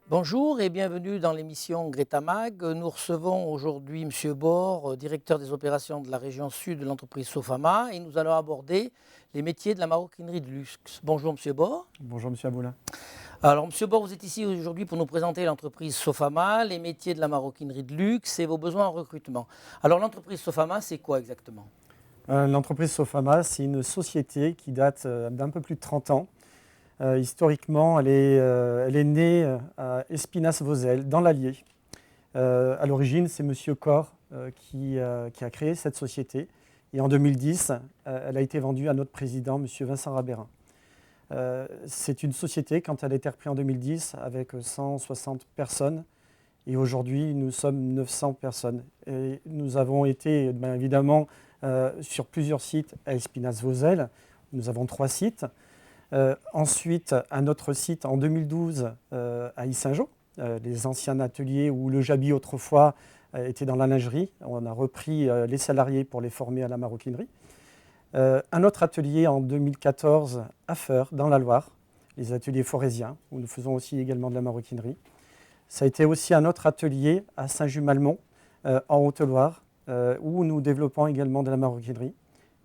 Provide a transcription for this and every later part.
Bonjour et bienvenue dans l'émission Greta Mag. Nous recevons aujourd'hui M. Bord, directeur des opérations de la région sud de l'entreprise Sofama, et nous allons aborder les métiers de la maroquinerie de luxe. Bonjour M. Bord. Bonjour M. Aboulin. Alors M. Bord, vous êtes ici aujourd'hui pour nous présenter l'entreprise Sofama, les métiers de la maroquinerie de luxe et vos besoins en recrutement. Alors l'entreprise Sofama, c'est quoi exactement? L'entreprise Sofama, c'est une société qui date d'un peu plus de 30 ans. Historiquement, elle est née à Espinasse-Vozelle, dans l'Allier. À l'origine, c'est M. Cor qui a créé cette société. Et en 2010, elle a été vendue à notre président, M. Vincent Rabérin. C'est une société, quand elle a été reprise en 2010, avec 160 personnes. Et aujourd'hui, nous sommes 900 personnes. Et nous avons été, bien évidemment, sur plusieurs sites à Espinasse-Vozelle. Nous avons 3 sites. Ensuite, un autre site en 2012 à Yssingeaux, les anciens ateliers où le Jabi autrefois était dans la lingerie. On a repris les salariés pour les former à la maroquinerie. Un autre atelier en 2014 à Feurs, dans la Loire, les ateliers forésiens, où nous faisons aussi également de la maroquinerie. Ça a été aussi un autre atelier à Saint-Just-Malmont, en Haute-Loire, où nous développons également de la maroquinerie.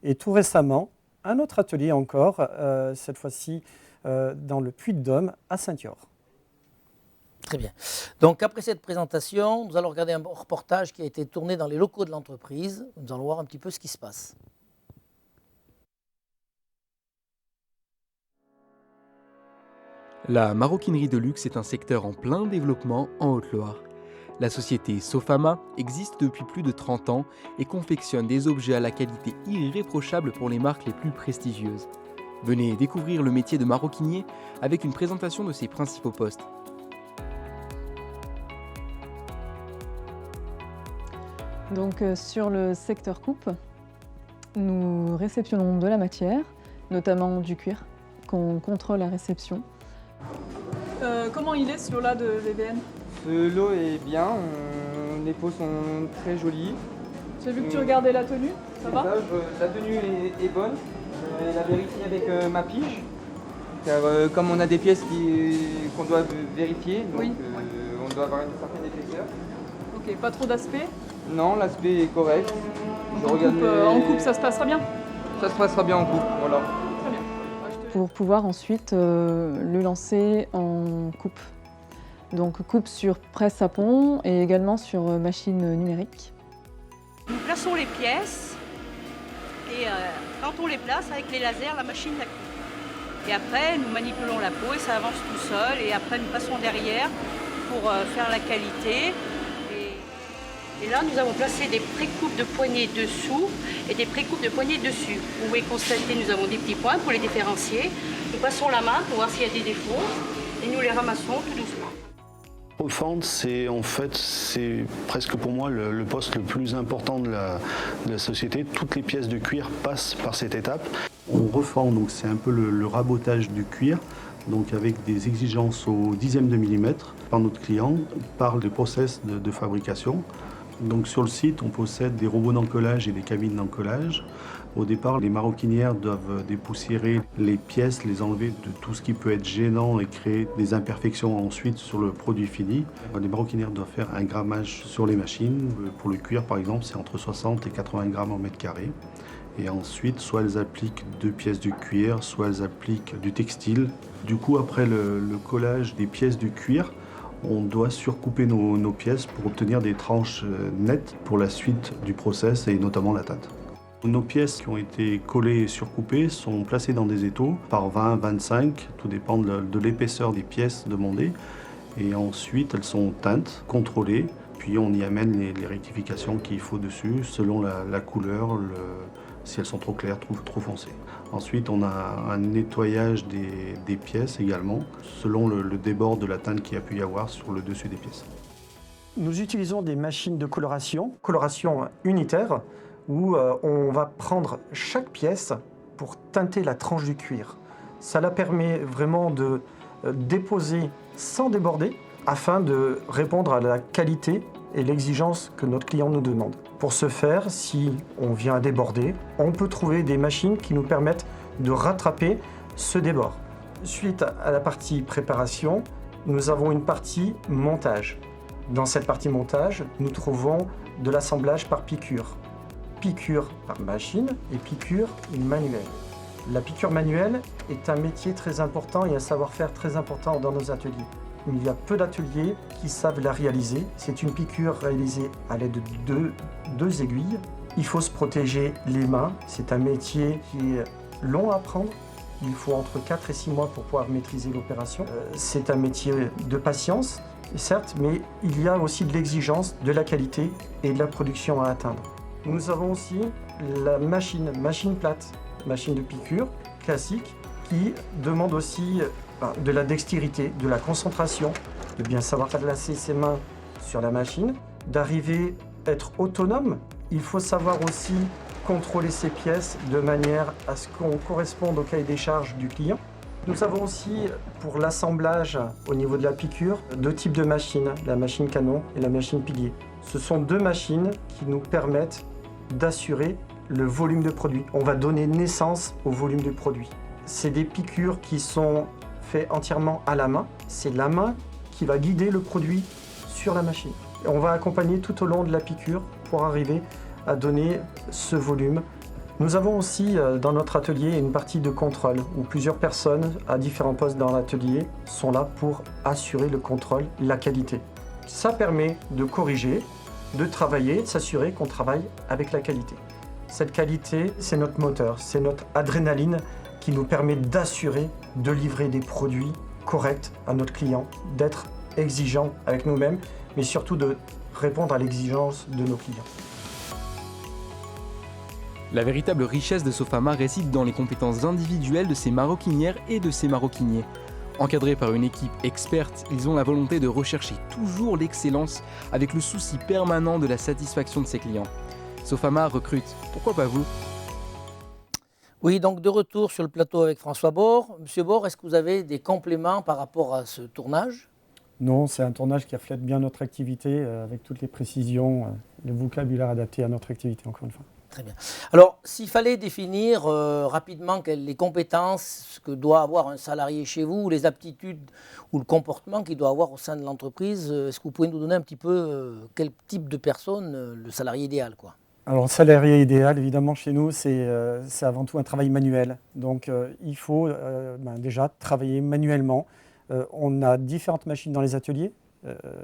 Et tout récemment, un autre atelier encore, cette fois-ci dans le Puy-de-Dôme, à Saint-Yor. Très bien. Donc après cette présentation, nous allons regarder un reportage qui a été tourné dans les locaux de l'entreprise. Nous allons voir un petit peu ce qui se passe. La maroquinerie de luxe est un secteur en plein développement en Haute-Loire. La société Sofama existe depuis plus de 30 ans et confectionne des objets à la qualité irréprochable pour les marques les plus prestigieuses. Venez découvrir le métier de maroquinier avec une présentation de ses principaux postes. Donc sur le secteur coupe, nous réceptionnons de la matière, notamment du cuir, qu'on contrôle la réception. Comment il est ce lot-là de VBN? Ce lot est bien, les peaux sont très jolies. J'ai vu que tu regardais la tenue, ça va? La tenue est bonne, je vais la vérifier avec ma pige. Car comme on a des pièces qu'on doit vérifier, donc oui. On doit avoir une certaine épaisseur. Ok, pas trop d'aspect? Non, l'aspect est correct. En coupe, ça se passera bien? Ça se passera bien en coupe, voilà. Très bien. Pour pouvoir ensuite le lancer en coupe. Donc coupe sur presse à pont et également sur machine numérique. Nous plaçons les pièces et quand on les place avec les lasers, la machine la coupe. Et après, nous manipulons la peau et ça avance tout seul. Et après, nous passons derrière pour faire la qualité. Et là, nous avons placé des pré-coupes de poignées dessous et des pré-coupes de poignées dessus. Vous pouvez constater, nous avons des petits points pour les différencier. Nous passons la main pour voir s'il y a des défauts et nous les ramassons tout doucement. Refendre, c'est presque pour moi le poste le plus important de la société. Toutes les pièces de cuir passent par cette étape. On reforme, donc c'est un peu le rabotage du cuir, donc avec des exigences au dixième de millimètre par notre client, par le process de fabrication. Donc sur le site, on possède des robots d'encollage et des cabines d'encollage. Au départ, les maroquinières doivent dépoussiérer les pièces, les enlever de tout ce qui peut être gênant et créer des imperfections ensuite sur le produit fini. Les maroquinières doivent faire un grammage sur les machines. Pour le cuir, par exemple, c'est entre 60 et 80 grammes au mètre carré. Et ensuite, soit elles appliquent 2 pièces de cuir, soit elles appliquent du textile. Du coup, après le collage des pièces de cuir, on doit surcouper nos pièces pour obtenir des tranches nettes pour la suite du process et notamment la teinte. Nos pièces qui ont été collées et surcoupées sont placées dans des étaux par 20, 25, tout dépend de l'épaisseur des pièces demandées. Et ensuite, elles sont teintes, contrôlées, puis on y amène les rectifications qu'il faut dessus selon la couleur, si elles sont trop claires, trop foncées. Ensuite, on a un nettoyage des pièces également, selon le débord de la teinte qu'il y a pu y avoir sur le dessus des pièces. Nous utilisons des machines de coloration unitaire, où on va prendre chaque pièce pour teinter la tranche du cuir. Cela permet vraiment de déposer sans déborder afin de répondre à la qualité et l'exigence que notre client nous demande. Pour ce faire, si on vient à déborder, on peut trouver des machines qui nous permettent de rattraper ce débord. Suite à la partie préparation, nous avons une partie montage. Dans cette partie montage, nous trouvons de l'assemblage par piqûre. Piqûre par machine et piqûre manuelle. La piqûre manuelle est un métier très important et un savoir-faire très important dans nos ateliers. Il y a peu d'ateliers qui savent la réaliser. C'est une piqûre réalisée à l'aide de deux aiguilles. Il faut se protéger les mains. C'est un métier qui est long à apprendre. Il faut entre 4 et 6 mois pour pouvoir maîtriser l'opération. C'est un métier de patience, certes, mais il y a aussi de l'exigence, de la qualité et de la production à atteindre. Nous avons aussi la machine plate, machine de piqûre classique, qui demande aussi de la dextérité, de la concentration, de bien savoir placer ses mains sur la machine, d'arriver à être autonome. Il faut savoir aussi contrôler ces pièces de manière à ce qu'on corresponde au cahier des charges du client. Nous avons aussi, pour l'assemblage au niveau de la piqûre, 2 types de machines, la machine canon et la machine pilier. Ce sont 2 machines qui nous permettent d'assurer le volume de produit. On va donner naissance au volume de produit. C'est des piqûres qui sont faites entièrement à la main. C'est la main qui va guider le produit sur la machine. Et on va accompagner tout au long de la piqûre pour arriver à donner ce volume. Nous avons aussi dans notre atelier une partie de contrôle où plusieurs personnes à différents postes dans l'atelier sont là pour assurer le contrôle, la qualité. Ça permet de corriger, de travailler, de s'assurer qu'on travaille avec la qualité. Cette qualité, c'est notre moteur, c'est notre adrénaline qui nous permet d'assurer de livrer des produits corrects à notre client, d'être exigeant avec nous-mêmes, mais surtout de répondre à l'exigence de nos clients. La véritable richesse de Sofama réside dans les compétences individuelles de ses maroquinières et de ses maroquiniers. Encadrés par une équipe experte, ils ont la volonté de rechercher toujours l'excellence avec le souci permanent de la satisfaction de ses clients. Sofama recrute, pourquoi pas vous ? Oui, donc de retour sur le plateau avec François Bord. Monsieur Bord, est-ce que vous avez des compléments par rapport à ce tournage ? Non, c'est un tournage qui reflète bien notre activité avec toutes les précisions, le vocabulaire adapté à notre activité, encore une fois. Très bien. Alors, s'il fallait définir rapidement les compétences que doit avoir un salarié chez vous, les aptitudes ou le comportement qu'il doit avoir au sein de l'entreprise, est-ce que vous pouvez nous donner un petit peu quel type de personne, le salarié idéal, quoi ? Alors, le salarié idéal, évidemment, chez nous, c'est avant tout un travail manuel. Donc, il faut déjà travailler manuellement. On a différentes machines dans les ateliers,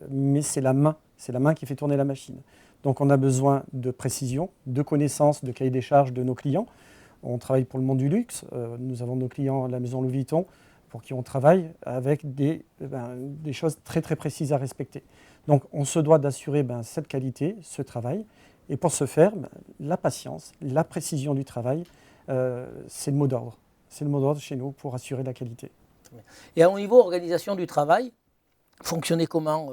mais c'est la main qui fait tourner la machine. Donc on a besoin de précision, de connaissance, de cahier des charges de nos clients. On travaille pour le monde du luxe. Nous avons nos clients à la maison Louis Vuitton pour qui on travaille avec des choses très très précises à respecter. Donc on se doit d'assurer cette qualité, ce travail. Et pour ce faire, la patience, la précision du travail, c'est le mot d'ordre. C'est le mot d'ordre chez nous pour assurer la qualité. Et au niveau organisation du travail, fonctionnez comment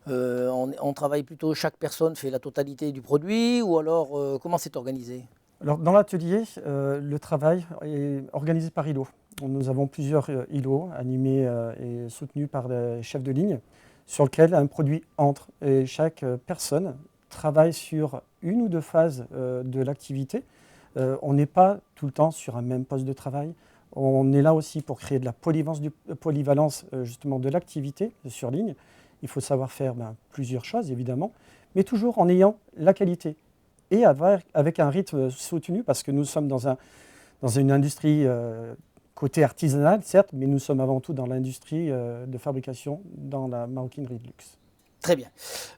on travaille plutôt, chaque personne fait la totalité du produit ou alors comment c'est organisé ? Alors, dans l'atelier, le travail est organisé par îlots. Nous avons plusieurs îlots animés et soutenus par des chefs de ligne sur lesquels un produit entre. Et chaque personne travaille sur une ou 2 phases de l'activité. On n'est pas tout le temps sur un même poste de travail. On est là aussi pour créer de la polyvalence justement de l'activité sur ligne. Il faut savoir faire plusieurs choses évidemment, mais toujours en ayant la qualité et avec un rythme soutenu parce que nous sommes dans une industrie côté artisanal certes, mais nous sommes avant tout dans l'industrie de fabrication dans la maroquinerie de luxe. Très bien.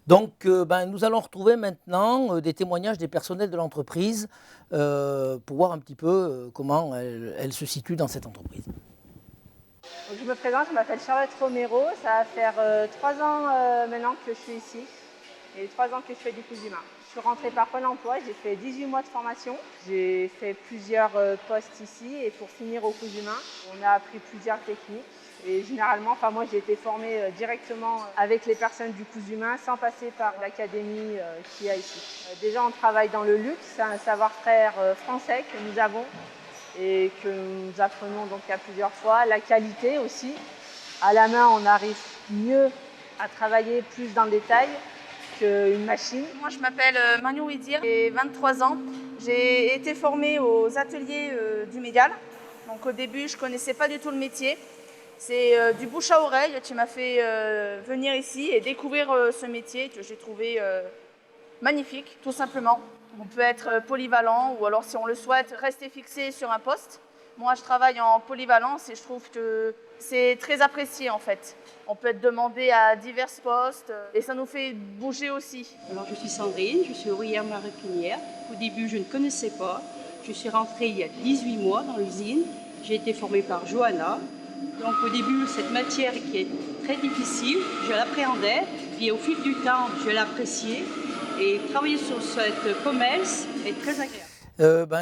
Donc, nous allons retrouver maintenant des témoignages des personnels de l'entreprise pour voir un petit peu comment elle se situe dans cette entreprise. Donc, je me présente, je m'appelle Charlotte Romero. Ça va faire 3 ans maintenant que je suis ici et 3 ans que je fais du cousu humain. Je suis rentrée par Pôle emploi, j'ai fait 18 mois de formation. J'ai fait plusieurs postes ici et pour finir au cousu humain, on a appris plusieurs techniques. Et généralement, moi j'ai été formée directement avec les personnes du cousu humain sans passer par l'académie qu'il y a ici. Déjà on travaille dans le luxe, c'est un savoir-faire français que nous avons et que nous apprenons donc à plusieurs fois. La qualité aussi. À la main, on arrive mieux à travailler plus dans le détail qu'une machine. Moi, je m'appelle Marion Ouidir, j'ai 23 ans. J'ai été formée aux ateliers du Médial. Donc au début, je ne connaissais pas du tout le métier. C'est du bouche à oreille qui m'a fait venir ici et découvrir ce métier que j'ai trouvé magnifique, tout simplement. On peut être polyvalent ou alors, si on le souhaite, rester fixé sur un poste. Moi, je travaille en polyvalence et je trouve que c'est très apprécié en fait. On peut être demandé à divers postes et ça nous fait bouger aussi. Alors, je suis Sandrine, je suis ouvrière maroquinière. Au début, je ne connaissais pas. Je suis rentrée il y a 18 mois dans l'usine. J'ai été formée par Johanna. Donc, au début, cette matière qui est très difficile, je l'appréhendais. Puis, au fil du temps, je l'appréciais. Et travailler sur cette commerce est très agréable.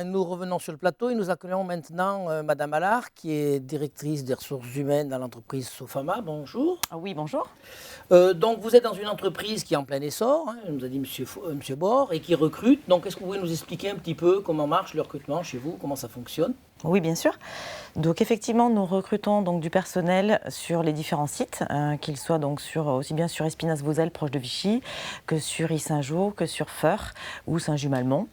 Nous revenons sur le plateau et nous accueillons maintenant Madame Allard, qui est directrice des ressources humaines à l'entreprise Sofama. Bonjour. Oui, bonjour. Donc vous êtes dans une entreprise qui est en plein essor, nous a dit Monsieur Bord, et qui recrute. Donc est-ce que vous pouvez nous expliquer un petit peu comment marche le recrutement chez vous, comment ça fonctionne? Oui, bien sûr. Donc effectivement, nous recrutons donc du personnel sur les différents sites, qu'ils soient donc aussi bien sur Espinasse-Vauzelles, proche de Vichy, que sur Yssingeaux, que sur Feurs ou Saint-Just-Malmont.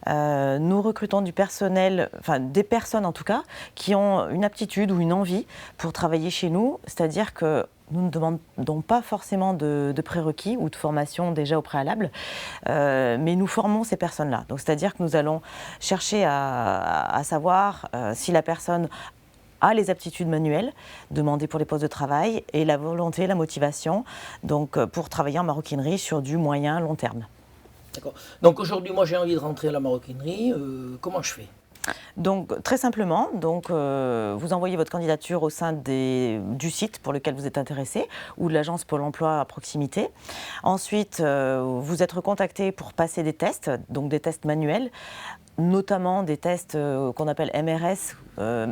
Nous recrutons du personnel, enfin des personnes en tout cas, qui ont une aptitude ou une envie pour travailler chez nous, c'est-à-dire que nous ne demandons pas forcément de prérequis ou de formation déjà au préalable, mais nous formons ces personnes-là. Donc, c'est-à-dire que nous allons chercher à savoir si la personne a les aptitudes manuelles demandées pour les postes de travail et la volonté, la motivation donc, pour travailler en maroquinerie sur du moyen long terme. D'accord. Donc aujourd'hui, moi j'ai envie de rentrer à la maroquinerie, comment je fais ? Donc très simplement, vous envoyez votre candidature au sein du site pour lequel vous êtes intéressé ou de l'agence Pôle emploi à proximité. Ensuite, vous êtes recontacté pour passer des tests, donc des tests manuels, notamment des tests qu'on appelle MRS,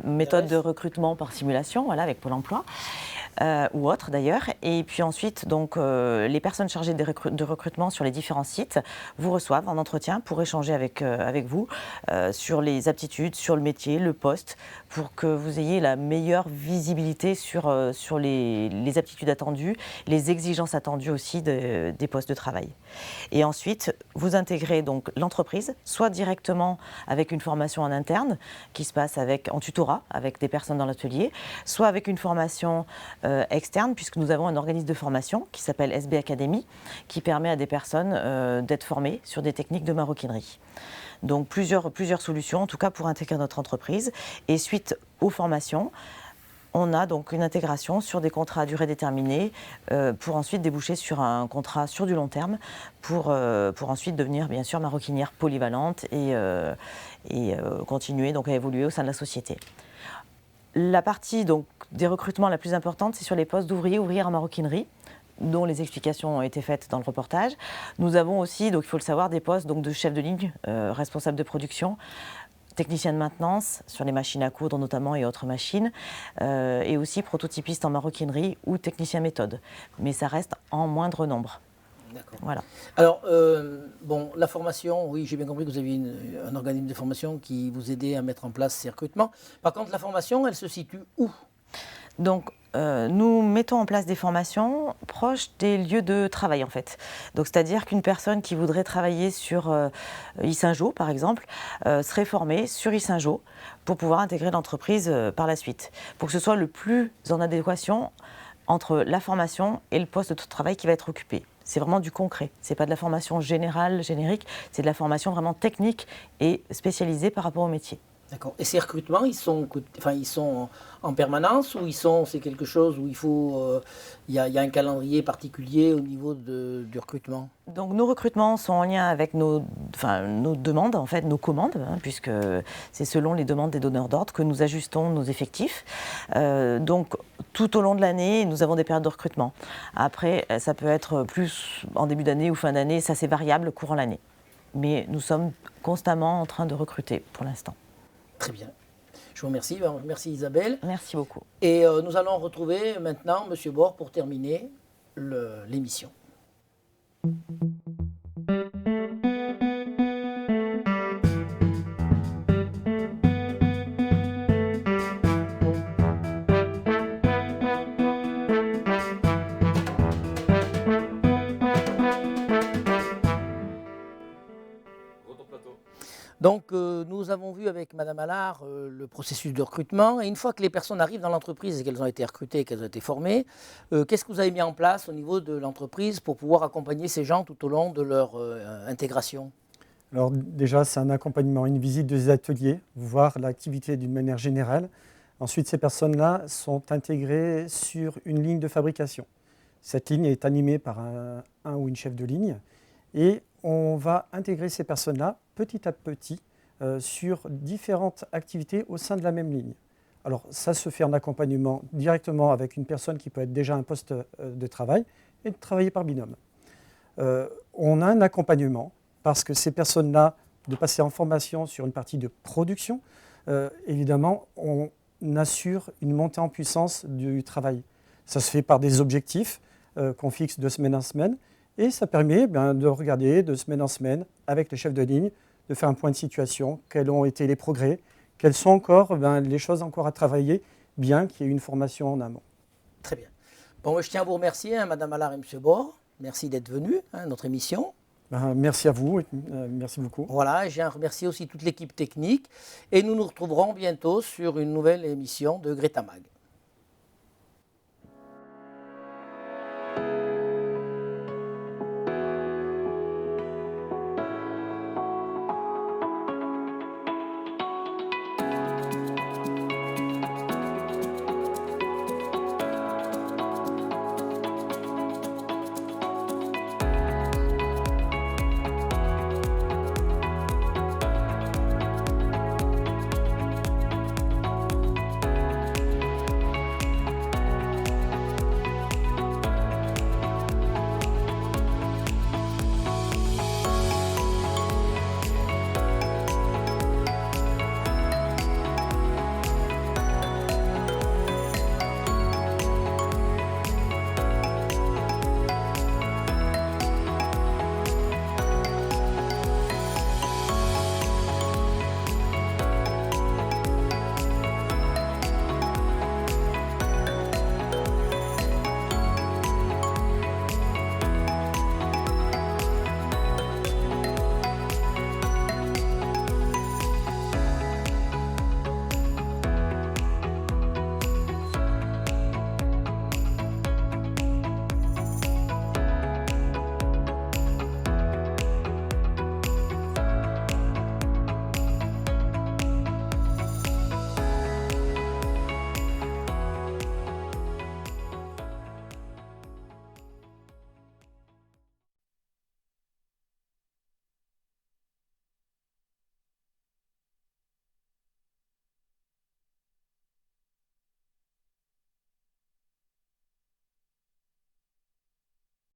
méthode de recrutement par simulation, voilà, avec Pôle emploi. Ou autres d'ailleurs. Et puis ensuite, donc, les personnes chargées de recrutement sur les différents sites vous reçoivent en entretien pour échanger avec vous sur les aptitudes, sur le métier, le poste, pour que vous ayez la meilleure visibilité sur les aptitudes attendues, les exigences attendues aussi des postes de travail. Et ensuite, vous intégrez donc l'entreprise, soit directement avec une formation en interne qui se passe en tutorat avec des personnes dans l'atelier, soit avec une formation externe, puisque nous avons un organisme de formation qui s'appelle SB Academy, qui permet à des personnes d'être formées sur des techniques de maroquinerie. Donc plusieurs solutions, en tout cas pour intégrer notre entreprise. Et suite aux formations, on a donc une intégration sur des contrats à durée déterminée pour ensuite déboucher sur un contrat sur du long terme pour ensuite devenir bien sûr maroquinière polyvalente et continuer donc à évoluer au sein de la société. La partie donc, des recrutements la plus importante, c'est sur les postes d'ouvrières en maroquinerie, dont les explications ont été faites dans le reportage. Nous avons aussi, donc il faut le savoir, des postes donc, de chef de ligne, responsable de production, technicien de maintenance sur les machines à coudre notamment et autres machines, et aussi prototypiste en maroquinerie ou technicien méthode. Mais ça reste en moindre nombre. D'accord. Voilà. Alors, la formation, oui, j'ai bien compris que vous aviez un organisme de formation qui vous aidait à mettre en place ces recrutements. Par contre, la formation, elle se situe où ? Donc, nous mettons en place des formations proches des lieux de travail, en fait. Donc, c'est-à-dire qu'une personne qui voudrait travailler sur Yssingeaux, par exemple, serait formée sur Yssingeaux pour pouvoir intégrer l'entreprise par la suite, pour que ce soit le plus en adéquation entre la formation et le poste de travail qui va être occupé. C'est vraiment du concret. Ce n'est pas de la formation générale, générique, c'est de la formation vraiment technique et spécialisée par rapport au métier. D'accord. Et ces recrutements, ils sont en permanence ou c'est quelque chose où il y a un calendrier particulier au niveau du recrutement ? Donc nos recrutements sont en lien avec nos demandes, en fait, nos commandes, puisque c'est selon les demandes des donneurs d'ordre que nous ajustons nos effectifs. Donc tout au long de l'année, nous avons des périodes de recrutement. Après, ça peut être plus en début d'année ou fin d'année, ça c'est variable courant l'année. Mais nous sommes constamment en train de recruter pour l'instant. Très bien. Je vous remercie. Merci Isabelle. Merci beaucoup. Et nous allons retrouver maintenant M. Bord pour terminer l'émission. Donc, nous avons vu avec Madame Allard le processus de recrutement. Et une fois que les personnes arrivent dans l'entreprise et qu'elles ont été recrutées et qu'elles ont été formées, qu'est-ce que vous avez mis en place au niveau de l'entreprise pour pouvoir accompagner ces gens tout au long de leur intégration? Alors déjà, c'est un accompagnement, une visite des ateliers, voir l'activité d'une manière générale. Ensuite, ces personnes-là sont intégrées sur une ligne de fabrication. Cette ligne est animée par un ou une chef de ligne. Et on va intégrer ces personnes-là petit à petit sur différentes activités au sein de la même ligne. Alors ça se fait en accompagnement directement avec une personne qui peut être déjà à un poste de travail et de travailler par binôme. On a un accompagnement parce que ces personnes-là, de passer en formation sur une partie de production, évidemment, on assure une montée en puissance du travail. Ça se fait par des objectifs qu'on fixe de semaine en semaine. Et ça permet de regarder de semaine en semaine avec les chefs de ligne, de faire un point de situation, quels ont été les progrès, quelles sont encore les choses encore à travailler, bien qu'il y ait une formation en amont. Très bien. Bon, je tiens à vous remercier, Madame Allard et Monsieur Bord. Merci d'être venus à notre émission. Merci à vous, merci beaucoup. Voilà, je remercie aussi toute l'équipe technique et nous nous retrouverons bientôt sur une nouvelle émission de Greta Mag.